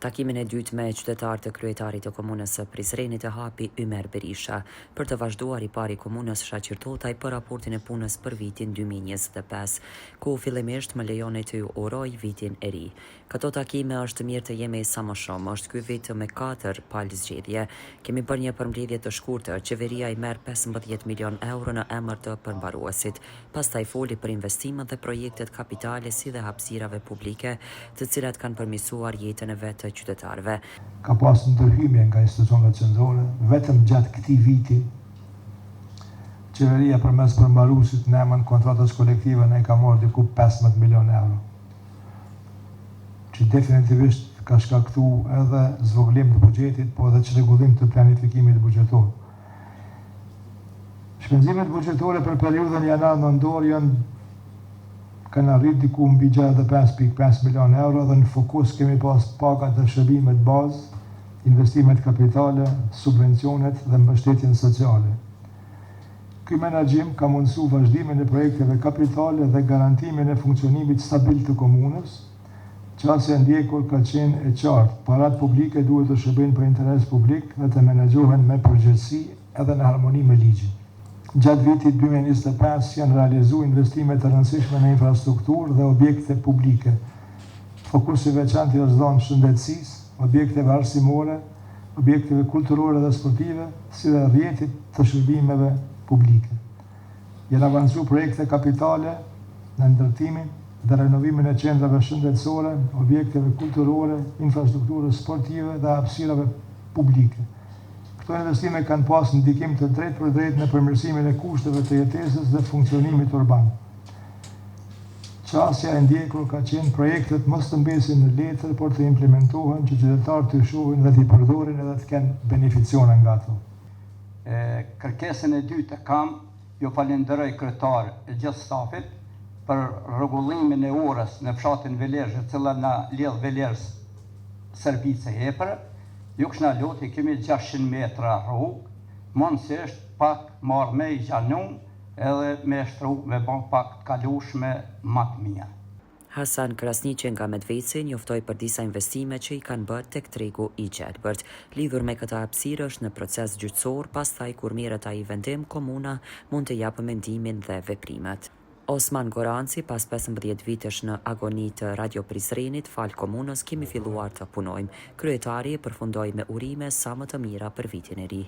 Takimin e dytë me qytetar të kryetarit të komunës së Prizrenit e hapi Ymer Berisha për të vazhduar i pari komunës Shaqir Totaj për raportin e punës për vitin 2025, ku fillimisht më lejoni të ju uroj vitin e ri. Këto takime është mirë të jemi sa më shumë, është ky vit me 4 palë zgjedhje. Kemi bërë një përmbledhje të shkurtër, qeveria i merr 15 milion euro në emër të përmbaruesit. Pastaj foli për investimet dhe projektet kapitale si dhe hapësirave publike, të cilat kanë përmirësuar jetën e vet të qytetarëve. Ka pas ndërhyjje nga institucionet qendrore, vetëm gjatë këtij viti qeveria përmes përmbaruesit në emër kontratës kolektive ne ka marrë diku 15 milion euro. Që definitivisht ka shkaktuar edhe zvogëlim të buxhetit, po edhe çrregullim të planifikimit buxhetor. Shpenzimet buxhetore për periudhën janar-nëntor kanë arrit diku mbi 65.5 milion euro dhe në fokus kemi pas pagat dhe shërbimet bazë, investimet kapitale, subvencionet dhe mbështetjen sociale. Ky menaxhim ka mundësu vazhdimin e projekteve kapitale dhe garantimin e funksionimit stabil të komunës. Qasja ndjekur ka qenë e qartë, parat publike duhet të shërbejnë për interes publik dhe të menaxhohen me përgjegjësi edhe në harmoni me ligjin. Gjatë vitit 2025 janë realizuar investime të rëndësishme në infrastrukturë dhe objekte publike. Fokusi i veçantë është dhënë shëndetësisë, objekteve arsimore, objekteve kulturore dhe sportive, si dhe rrjetit të shërbimeve publike. Janë avancuar projekte kapitale në ndërtimin dhe renovimin e qendrave shëndetësore, objekteve kulturore, infrastrukturës sportive dhe hapësirave publike. Këto investime kanë pas ndikim të drejtë për drejtë në përmirësimin e kushteve të jetesës dhe funksionimit urban. Qasja e ndjekur ka qenë projektet mos të mbesin në letër, por të implementohen që qytetarët të shohin dhe të i përdorin edhe të kenë beneficione nga ato. Kërkesën e dytë kam, ju falenderoj kryetar e gjithë stafit për rregullimin e orës në fshatin Velersh, e cila na lidh Velersh Serbice Hepër. Ju këshna loti kemi 600 metra rrugë, mundësisht pak marrë me i gjanum edhe me shtru me bon pak të kalushme më të mia. Hasan Krasniqi nga Medveci njoftoi për disa investime që i kanë bërë tek tregu i Gjelbërt. Lidhur me këtë hapësirë është në proces gjyqësor, pastaj kur mirët ai vendim, komuna mund të japë mendimin dhe veprimet. Osman Goranci, pas 15 vitesh në agoni të Radio Prizrenit, fal komunës kemi filluar të punojmë. Kryetari e përfundoi me urime sa më të mira për vitin e ri.